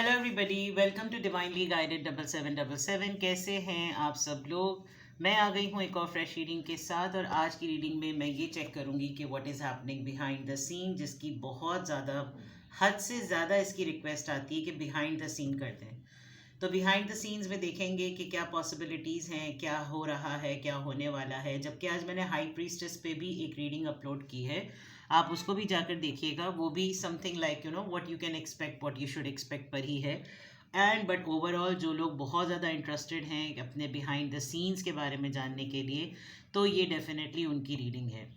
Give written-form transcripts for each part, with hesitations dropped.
Hello everybody, welcome to divinely guided 7777। कैसे हैं आप सब लोग। मैं आ गई हूँ एक और फ्रेश रीडिंग के साथ, और आज की रीडिंग में मैं ये चेक करूँगी कि what is happening behind the scene, जिसकी बहुत ज़्यादा, हद से ज़्यादा इसकी रिक्वेस्ट आती है कि बिहाइंड द सीन करते हैं। तो बिहाइंड द सीन्स में देखेंगे कि क्या पॉसिबिलिटीज़ हैं, क्या हो रहा है, क्या होने वाला है। जबकि आज मैंने हाई प्रीस्टेस पे भी एक रीडिंग अपलोड की है, आप उसको भी जाकर देखिएगा। वो भी something like what you can expect, what you should expect पर ही है। एंड बट ओवरऑल जो लोग बहुत ज़्यादा इंटरेस्टेड हैं अपने बिहाइंड द सीन्स के बारे में जानने के लिए, तो ये डेफिनेटली उनकी रीडिंग है।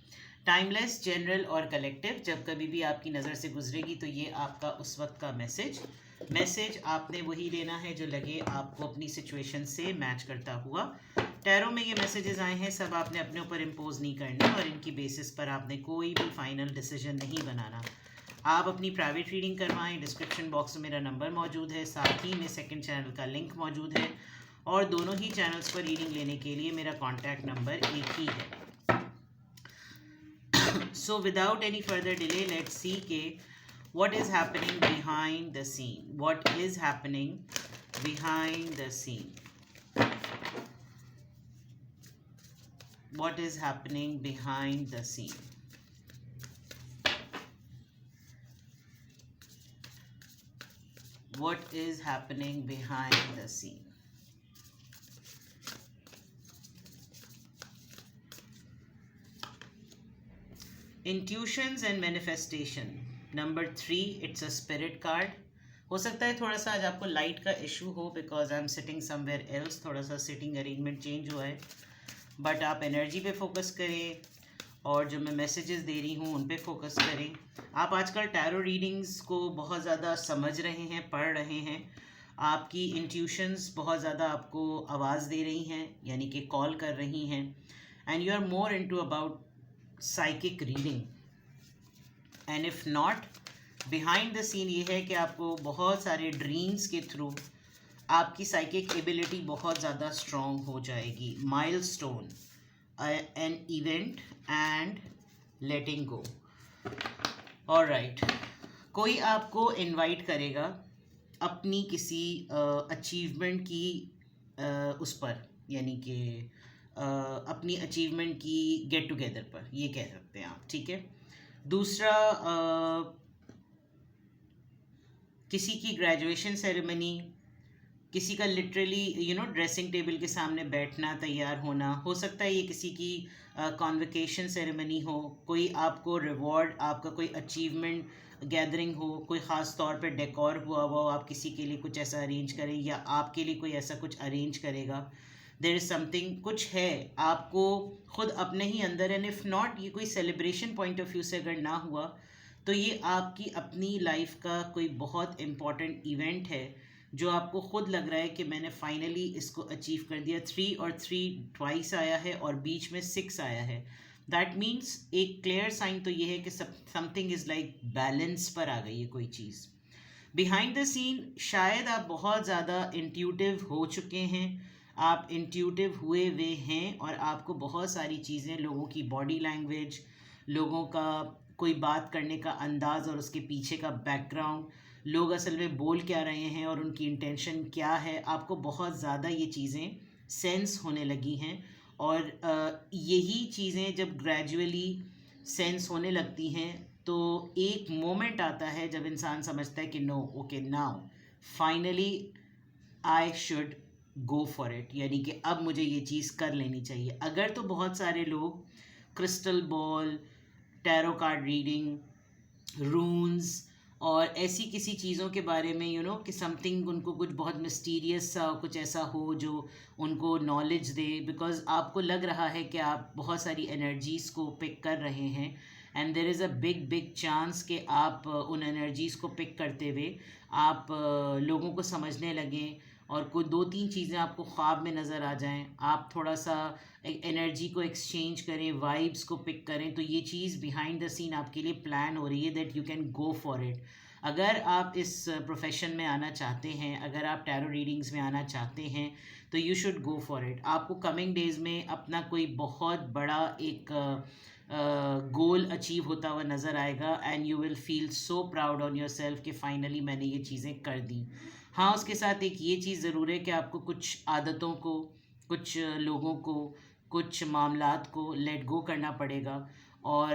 टाइमलेस, जनरल और कलेक्टिव, जब कभी भी आपकी नज़र से गुजरेगी तो ये आपका उस वक्त का मैसेज आपने वही लेना है जो लगे आपको अपनी सिचुएशन से मैच करता हुआ। टैरो में ये मैसेजेस आए हैं, सब आपने अपने ऊपर इम्पोज नहीं करने, और इनकी बेसिस पर आपने कोई भी फाइनल डिसीजन नहीं बनाना। आप अपनी प्राइवेट रीडिंग करवाएं। डिस्क्रिप्शन बॉक्स में मेरा नंबर मौजूद है, साथ ही में सेकंड चैनल का लिंक मौजूद है, और दोनों ही चैनल्स पर रीडिंग लेने के लिए मेरा कॉन्टैक्ट नंबर एक ही है। So without any further delay, let's see what is happening behind the scene. What is happening behind the scene? What is happening behind the scene? What is happening behind the scene? Intuitions and manifestation. Number 3, it's a spirit card. हो सकता है थोड़ा सा आज आपको light का issue हो, because I am sitting somewhere else, थोड़ा सा सिटिंग अरेंजमेंट चेंज हुआ है। बट आप एनर्जी पे फोकस करें, और जो मैं मैसेजेस दे रही हूँ उन पे फोकस करें। आप आजकल टैरो रीडिंग्स को बहुत ज़्यादा समझ रहे हैं, पढ़ रहे हैं। आपकी इंट्यूशंस बहुत ज़्यादा आपको आवाज़ दे रही हैं, यानी कि कॉल कर रही हैं। And you are more into about psychic reading. And if not, behind the scene ये है कि आपको बहुत सारे ड्रीम्स के थ्रू आपकी साइकिक एबिलिटी बहुत ज़्यादा स्ट्रॉन्ग हो जाएगी। Milestone, an event and letting go. Alright, कोई आपको इनवाइट करेगा अपनी किसी अचीवमेंट की उस पर, यानी कि अपनी अचीवमेंट की गेट टुगेदर पर, ये कह सकते हैं आप, ठीक है। दूसरा, किसी की ग्रेजुएशन सेरेमनी, किसी का लिटरली ड्रेसिंग टेबल के सामने बैठना, तैयार होना। हो सकता है ये किसी की कॉन्वोकेशन सेरेमनी हो, कोई आपको रिवॉर्ड, आपका कोई अचीवमेंट गैदरिंग हो, कोई ख़ास तौर पे डेकोर हुआ हो, आप किसी के लिए कुछ ऐसा अरेंज करें या आपके लिए कोई ऐसा कुछ अरेंज करेगा। देयर इज़ समथिंग, कुछ है आपको खुद अपने ही अंदर। एंड इफ़ नॉट, ये कोई सेलिब्रेशन पॉइंट ऑफ व्यू से अगर ना हुआ, तो ये आपकी अपनी लाइफ का कोई बहुत इम्पॉर्टेंट इवेंट है, जो आपको खुद लग रहा है कि मैंने फाइनली इसको अचीव कर दिया। 3 और 3 ट्वाइस आया है, और बीच में 6 आया है। दैट मीन्स एक क्लियर साइन तो ये है कि समथिंग इज़ लाइक बैलेंस पर आ गई है कोई चीज़। बिहाइंड द सीन शायद आप बहुत ज़्यादा इंट्यूटिव हो चुके हैं, आप इंट्यूटिव हुए हुए हैं, और आपको बहुत सारी चीज़ें, लोगों की बॉडी लैंग्वेज, लोगों का कोई बात करने का अंदाज़ और उसके पीछे का बैकग्राउंड, लोग असल में बोल क्या रहे हैं और उनकी इंटेंशन क्या है, आपको बहुत ज़्यादा ये चीज़ें सेंस होने लगी हैं। और यही चीज़ें जब ग्रेजुअली सेंस होने लगती हैं, तो एक मोमेंट आता है जब इंसान समझता है कि no, okay, now finally I should go for it, यानी कि अब मुझे ये चीज़ कर लेनी चाहिए। अगर तो बहुत सारे लोग crystal ball, tarot card reading, रून्स और ऐसी किसी चीज़ों के बारे में कि समथिंग उनको कुछ बहुत मिस्टीरियस सा कुछ ऐसा हो जो उनको नॉलेज दे, बिकॉज आपको लग रहा है कि आप बहुत सारी एनर्जीज़ को पिक कर रहे हैं। And there is a big big chance कि आप उन एनर्जीज़ को पिक करते हुए आप लोगों को समझने लगें, और कोई 2-3 चीज़ें आपको ख्वाब में नज़र आ जाएं, आप थोड़ा सा एनर्जी को एक्सचेंज करें, वाइब्स को पिक करें, तो ये चीज़ बिहाइंड द सीन आपके लिए प्लान हो रही है, that you can go for it. अगर आप इस प्रोफेशन में आना चाहते हैं, अगर आप टैरो रीडिंग्स में आना चाहते हैं, तो you should go for it. आपको कमिंग डेज़ में अपना कोई बहुत बड़ा एक गोल अचीव होता हुआ नज़र आएगा and you will feel so proud on your self कि फाइनली मैंने ये चीज़ें कर दी। हाँ, उसके साथ एक ये चीज़ ज़रूर है कि आपको कुछ आदतों को, कुछ लोगों को, कुछ मामलात को लेट गो करना पड़ेगा। और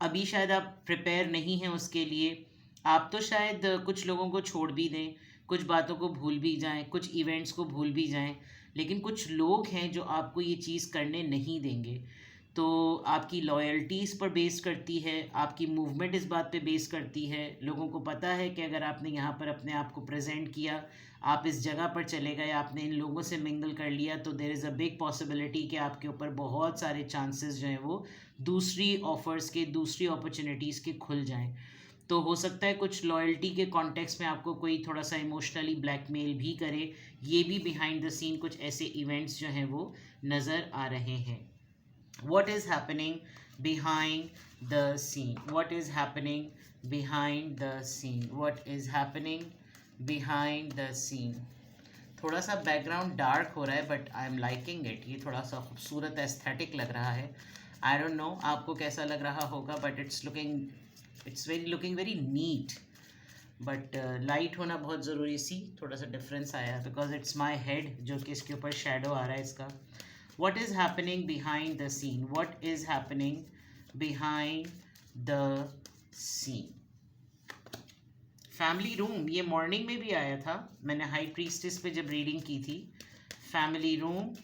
अभी शायद आप प्रिपेयर नहीं हैं उसके लिए। आप तो शायद कुछ लोगों को छोड़ भी दें, कुछ बातों को भूल भी जाएं, कुछ इवेंट्स को भूल भी जाएं, लेकिन कुछ लोग हैं जो आपको ये चीज़ करने नहीं देंगे। तो आपकी लॉयल्टी इस पर बेस करती है, आपकी मूवमेंट इस बात पे बेस करती है। लोगों को पता है कि अगर आपने यहाँ पर अपने आप को प्रेजेंट किया, आप इस जगह पर चले गए, आपने इन लोगों से मिंगल कर लिया, तो there is a big possibility कि आपके ऊपर बहुत सारे चांसेस जो हैं वो दूसरी ऑफ़र्स के, दूसरी अपॉर्चुनिटीज़ के खुल जाएं। तो हो सकता है कुछ लॉयल्टी के कॉन्टेक्स्ट में आपको कोई थोड़ा सा इमोशनली ब्लैकमेल भी करे। ये भी बिहाइंड द सीन कुछ ऐसे इवेंट्स जो हैं वो नज़र आ रहे हैं। What is happening behind the scene? What is happening behind the scene? What is happening behind the scene? थोड़ा सा बैकग्राउंड डार्क हो रहा है but I am liking it. ये थोड़ा सा खूबसूरत एस्थेटिक लग रहा है। आई डोंट नो आपको कैसा लग रहा होगा, but it's looking very neat. But light होना बहुत ज़रूरी। सी थोड़ा सा डिफरेंस आया बिकॉज इट्स माई हेड जो कि इसके ऊपर शेडो आ रहा है इसका। What is happening behind the scene? What is happening behind the scene? Family room, ये मॉर्निंग में भी आया था, मैंने हाई प्रीस्टिस पे जब रीडिंग की थी। Family room,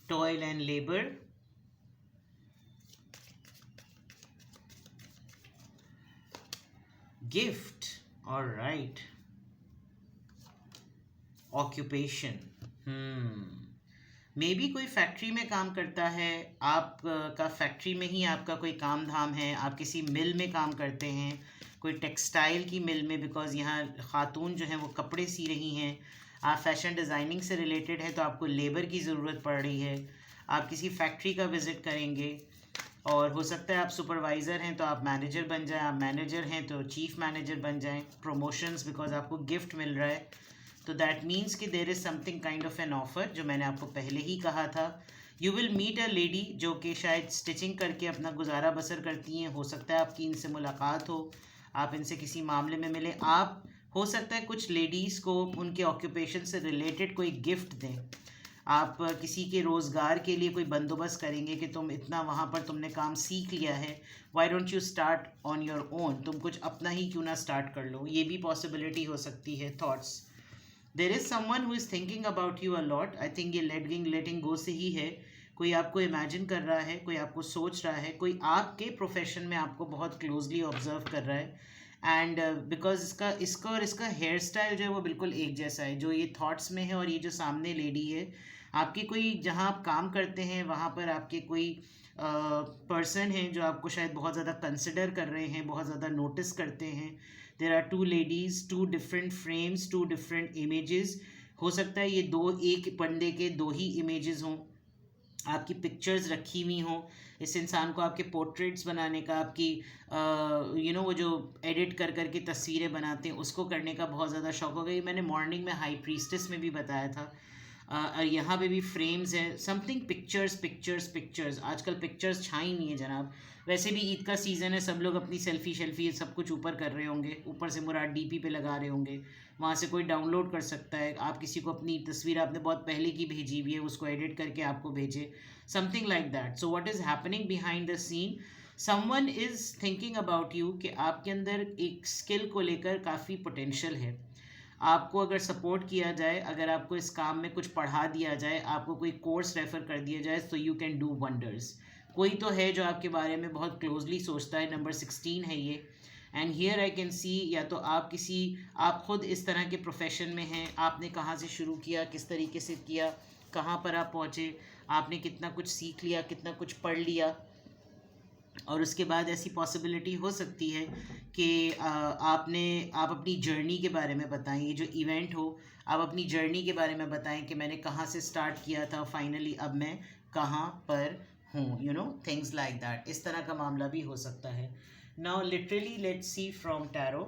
toil and labour, gift, alright, occupation. May be कोई फैक्ट्री में काम करता है, आप का फैक्ट्री में ही आपका कोई काम धाम है, आप किसी मिल में काम करते हैं, कोई टेक्सटाइल की मिल में, बिकॉज़ यहाँ ख़ातून जो हैं वो कपड़े सी रही हैं। आप फैशन डिज़ाइनिंग से रिलेटेड है तो आपको लेबर की ज़रूरत पड़ रही है। आप किसी फैक्ट्री का विज़िट करेंगे और हो सकता है आप सुपरवाइज़र हैं तो आप मैनेजर बन जाएं, आप मैनेजर हैं तो चीफ़ मैनेजर बन जाएं। प्रमोशंस बिकॉज आपको गिफ्ट मिल रहा है, तो दैट मीन्स कि there is something kind of an offer, जो मैंने आपको पहले ही कहा था। You will meet a lady जो कि शायद स्टिचिंग करके अपना गुजारा बसर करती हैं। हो सकता है आपकी इनसे मुलाकात हो, आप इनसे किसी मामले में मिलें। आप हो सकता है कुछ लेडीज़ को उनके ऑक्यूपेशन से रिलेटेड कोई गिफ्ट दें। आप किसी के रोज़गार के लिए कोई बंदोबस्त करेंगे कि तुम इतना वहाँ पर तुमने काम सीख लिया है, why don't you start on your own, तुम कुछ अपना ही क्यों ना स्टार्ट कर लो। ये भी पॉसिबिलिटी हो सकती है। Thoughts, there is someone who is thinking about you a lot. I think ये लेटिंग गो से ही है। कोई आपको इमेजिन कर रहा है, कोई आपको सोच रहा है, कोई आपके प्रोफेशन में आपको बहुत क्लोजली ऑब्जर्व कर रहा है। एंड बिकॉज इसका और इसका हेयर स्टाइल जो है वो बिल्कुल एक जैसा है, जो ये थॉट्स में है। और ये जो सामने लेडी है, आपकी कोई, जहाँ आप काम करते हैं वहाँ पर आपके कोई पर्सन हैं जो आपको शायद बहुत ज़्यादा कंसिडर कर रहे हैं, बहुत ज़्यादा नोटिस करते हैं। There are two ladies, two different frames, two different images. हो सकता है ये एक पर्दे के दो ही इमेजेस हों, आपकी पिक्चर्स रखी हुई हों। इस इंसान को आपके पोर्ट्रेट्स बनाने का, आपकी वो जो एडिट कर करके तस्वीरें बनाते हैं उसको करने का बहुत ज़्यादा शौक होगा। ये मैंने मॉर्निंग में हाई प्रीस्टेस में भी बताया था। और यहाँ पे भी फ्रेम्स हैं, समथिंग पिक्चर्स पिक्चर्स पिक्चर्स। आजकल पिक्चर्स छाई नहीं है जनाब। वैसे भी ईद का सीज़न है, सब लोग अपनी सेल्फी सब कुछ ऊपर कर रहे होंगे, ऊपर से मुराद डीपी पे लगा रहे होंगे, वहाँ से कोई डाउनलोड कर सकता है। आप किसी को अपनी तस्वीर आपने बहुत पहले की भेजी हुई है, उसको एडिट करके आपको भेजे, something like that. So what is happening behind the scene, someone is thinking about you कि आपके अंदर एक स्किल को लेकर काफ़ी पोटेंशियल है। आपको अगर सपोर्ट किया जाए, अगर आपको इस काम में कुछ पढ़ा दिया जाए, आपको कोई कोर्स रेफ़र कर दिया जाए, तो यू कैन डू वंडर्स। कोई तो है जो आपके बारे में बहुत क्लोजली सोचता है। नंबर 16 है ये। And here I can see, या तो आप खुद इस तरह के प्रोफेशन में हैं, आपने कहाँ से शुरू किया, किस तरीके से किया, कहाँ पर आप पहुँचे, आपने कितना कुछ सीख लिया, कितना कुछ पढ़ लिया। और उसके बाद ऐसी पॉसिबिलिटी हो सकती है कि आप अपनी जर्नी के बारे में बताएं। ये जो इवेंट हो, आप अपनी जर्नी के बारे में बताएं कि मैंने कहाँ से स्टार्ट किया था, फाइनली अब मैं कहाँ पर हूँ, थिंग्स लाइक दैट। इस तरह का मामला भी हो सकता है। Now literally let's see from tarot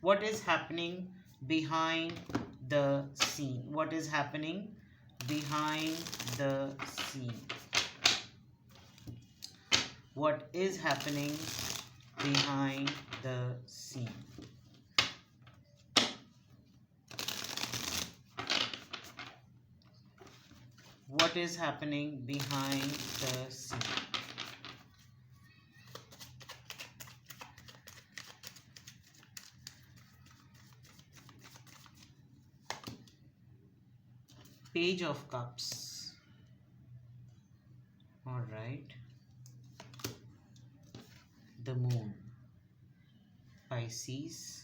what is happening behind the scene. What is happening behind the scene? What is happening behind the scene? What is happening behind the scene? Page of Cups. All right. The Moon. Pisces.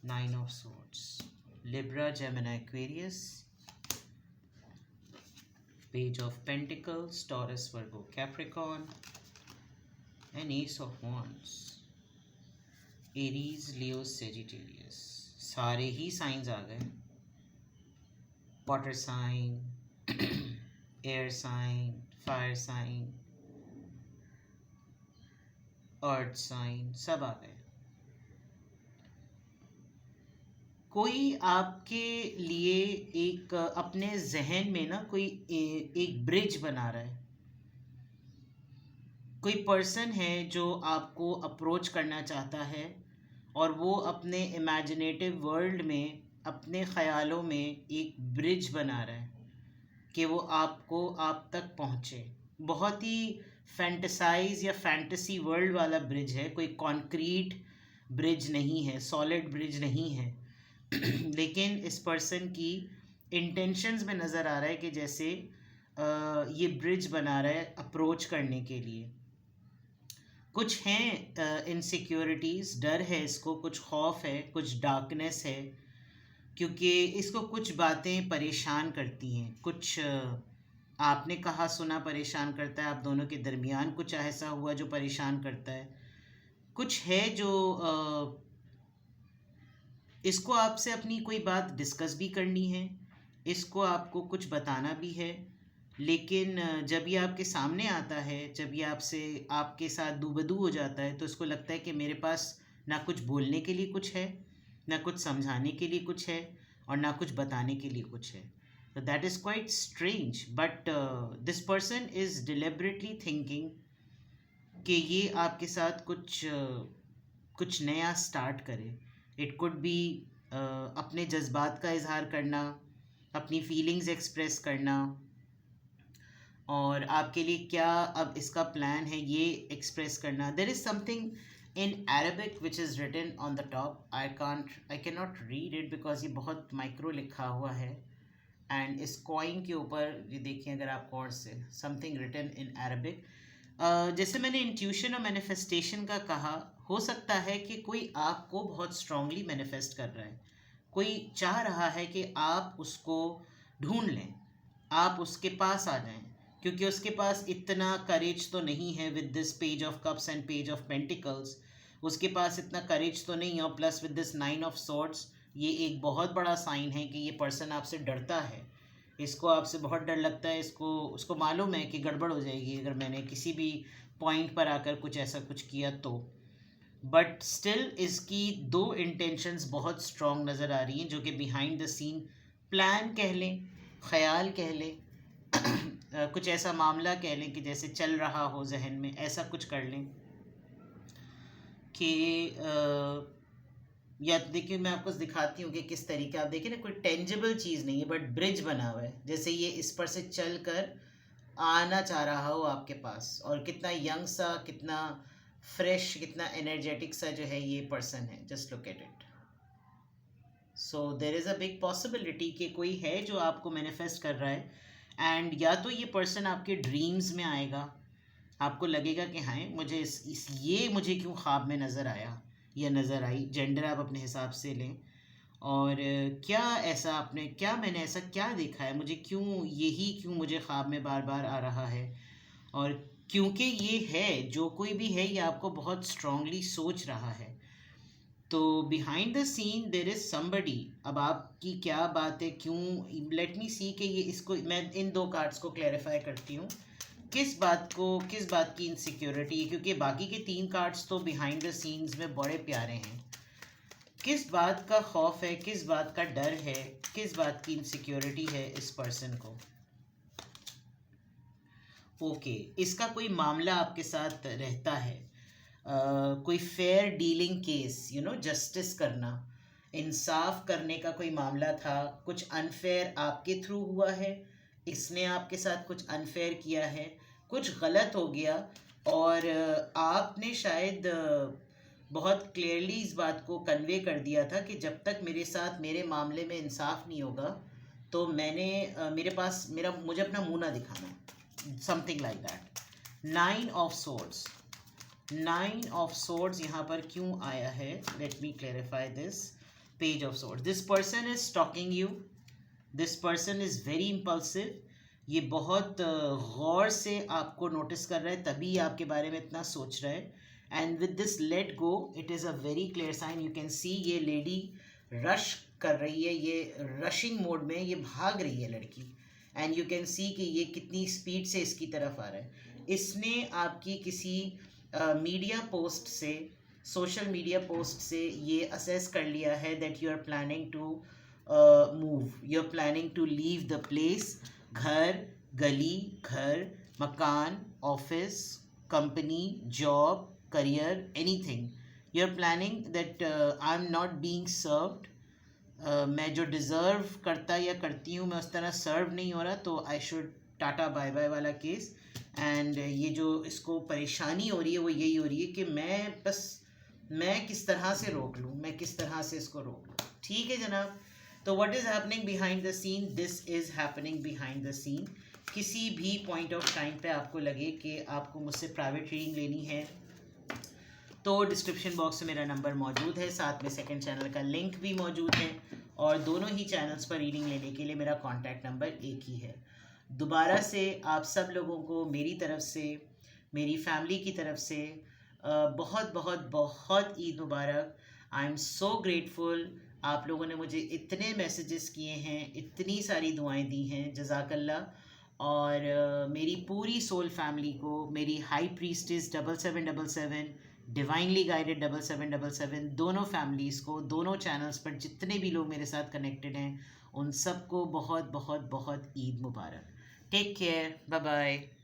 Nine of Swords. Libra, Gemini, Aquarius. Page of Pentacles. Taurus, Virgo, Capricorn. And Ace of Wands. Aries, Leo, Sagittarius. सारे ही science आ गए. Water sign, air sign, fire sign, earth sign, सब आ गए. कोई आपके लिए एक अपने जहन में ना कोई एक ब्रिज बना रहा है. कोई पर्सन है जो आपको अप्रोच करना चाहता है और वो अपने इमेजिनेटिव वर्ल्ड में अपने ख़यालों में एक ब्रिज बना रहा है कि वो आपको आप तक पहुँचे. बहुत ही फैंटसाइज या फैंटेसी वर्ल्ड वाला ब्रिज है. कोई कॉन्क्रीट ब्रिज नहीं है, सॉलिड ब्रिज नहीं है. लेकिन इस पर्सन की इंटेंशंस में नज़र आ रहा है कि जैसे ये ब्रिज बना रहा है अप्रोच करने के लिए. कुछ हैं इनसिक्योरिटीज़, डर है इसको, कुछ खौफ है, कुछ डार्कनेस है, क्योंकि इसको कुछ बातें परेशान करती हैं. कुछ आपने कहा सुना परेशान करता है, आप दोनों के दरमियान कुछ ऐसा हुआ जो परेशान करता है. कुछ है जो इसको आपसे अपनी कोई बात डिस्कस भी करनी है, इसको आपको कुछ बताना भी है. लेकिन जब ये आपके सामने आता है, जब ये आपके साथ दूबदू हो जाता है, तो इसको लगता है कि मेरे पास ना कुछ बोलने के लिए कुछ है, ना कुछ समझाने के लिए कुछ है, और ना कुछ बताने के लिए कुछ है. तो that is quite strange. But this person is deliberately thinking कि ये आपके साथ कुछ नया स्टार्ट करे. इट कुड बी अपने जज्बात का इजहार करना, अपनी फीलिंग्स एक्सप्रेस करना, और आपके लिए क्या अब इसका प्लान है ये एक्सप्रेस करना. There is something in Arabic which is written on the top. I cannot read it because ये बहुत माइक्रो लिखा हुआ है. एंड इस कॉइन के ऊपर ये देखिए, अगर आप और से समथिंग रिटन इन अरबिक. जैसे मैंने इंट्यूशन और मैनिफेस्टेशन का कहा, हो सकता है कि कोई आपको बहुत स्ट्रांगली मैनिफेस्ट कर रहा है. कोई चाह रहा है कि आप उसको ढूंढ लें, आप उसके पास आ जाएं, क्योंकि उसके पास इतना करेज तो नहीं है with this page of cups and page of pentacles. उसके पास इतना करेज तो नहीं है. और plus with this nine of swords, ये एक बहुत बड़ा साइन है कि ये पर्सन आपसे डरता है. इसको आपसे बहुत डर लगता है. उसको मालूम है कि गड़बड़ हो जाएगी अगर मैंने किसी भी पॉइंट पर आकर कुछ ऐसा कुछ किया तो. बट स्टिल इसकी दो इंटेंशंस बहुत स्ट्रॉन्ग नज़र आ रही हैं, जो कि बिहाइंड द सीन प्लान कह लें, ख्याल कह लें, कुछ ऐसा मामला कह लें कि जैसे चल रहा हो जहन में, ऐसा कुछ कर लें कि या देखिए मैं आपको दिखाती हूँ कि किस तरीके. आप देखिए ना, कोई टेंजिबल चीज़ नहीं है बट ब्रिज बना हुआ है, जैसे ये इस पर से चल कर आना चाह रहा हो आपके पास. और कितना यंग सा, कितना फ्रेश, कितना एनर्जेटिक सा जो है ये पर्सन है. Just look at it. So there is a big possibility कि कोई है जो आपको मैनिफेस्ट कर रहा है. एंड या तो ये पर्सन आपके ड्रीम्स में आएगा, आपको लगेगा कि हाँ मुझे ये मुझे क्यों ख्वाब में नज़र आया या नज़र आई. जेंडर आप अपने हिसाब से लें. और क्या ऐसा आपने, क्या मैंने ऐसा क्या देखा है, मुझे क्यों मुझे ख्वाब में बार बार आ रहा है. और क्योंकि ये है, जो कोई भी है, ये आपको बहुत स्ट्रांगली सोच रहा है. तो behind the scene there is somebody. अब आपकी क्या बात है, क्यों, लेट मी सी कि ये इसको मैं इन दो कार्ड्स को क्लैरिफाई करती हूँ किस बात की इनसिक्योरिटी है, क्योंकि बाकी के तीन कार्ड्स तो बिहाइंड द सीन्स में बड़े प्यारे हैं. किस बात का खौफ है, किस बात का डर है, किस बात की इनसिक्योरिटी है इस पर्सन को? ओके, इसका कोई मामला आपके साथ रहता है, कोई फेयर डीलिंग केस, जस्टिस करना, इंसाफ करने का कोई मामला था, कुछ अनफेयर आपके थ्रू हुआ है, इसने आपके साथ कुछ अनफेयर किया है, कुछ गलत हो गया, और आपने शायद बहुत क्लियरली इस बात को कन्वे कर दिया था कि जब तक मेरे साथ मेरे मामले में इंसाफ नहीं होगा तो मेरे पास मुझे अपना मुंह ना दिखाना, something like that. 9 of swords, 9 of swords यहाँ पर क्यों आया है? Let me clarify this. Page of swords, this person is stalking you, this person is very impulsive, ये बहुत गौर से आपको नोटिस कर रहा है, तभी आपके बारे में इतना सोच रहा है। And with this let go, it is a very clear sign, you can see ये लेडी रश कर रही है, ये रशिंग मोड में, ये भाग रही है लड़की, एंड यू कैन सी कि ये कितनी स्पीड से इसकी तरफ आ रहा है। इसने आपकी किसी मीडिया पोस्ट से, सोशल मीडिया पोस्ट से ये असेस कर लिया है that you are planning to move, you are planning to leave the place, घर, गली, घर, मकान, office, company, job, career, anything. You are planning that I am not being served, मैं जो डिज़र्व करता या करती हूँ मैं उस तरह सर्व नहीं हो रहा, तो I should tata bye bye वाला केस। एंड ये जो इसको परेशानी हो रही है वो यही हो रही है कि मैं किस तरह से रोक लूँ, मैं किस तरह से इसको रोक लूँ। ठीक है जनाब, तो what is happening behind the scene? This is happening behind the scene. किसी भी पॉइंट ऑफ टाइम पे आपको लगे कि आपको मुझसे प्राइवेट रीडिंग लेनी है तो डिस्क्रिप्शन बॉक्स में मेरा नंबर मौजूद है, साथ में सेकंड चैनल का लिंक भी मौजूद है, और दोनों ही चैनल्स पर रीडिंग लेने के लिए मेरा कॉन्टैक्ट नंबर एक ही है। दोबारा से आप सब लोगों को मेरी तरफ से, मेरी फैमिली की तरफ से बहुत बहुत बहुत ईद मुबारक। आई एम सो ग्रेटफुल, आप लोगों ने मुझे इतने मैसेजेस किए हैं, इतनी सारी दुआएं दी हैं, जज़ाकल्लाह। और मेरी पूरी सोल फैमिली को, मेरी हाई प्रीस्टिस 7777, डिवाइनली गाइडेड 7777, दोनों फैमिलीज़ को, दोनों चैनल्स पर जितने भी लोग मेरे साथ कनेक्टेड हैं, उन सबको बहुत बहुत बहुत ईद मुबारक। Take care, bye bye.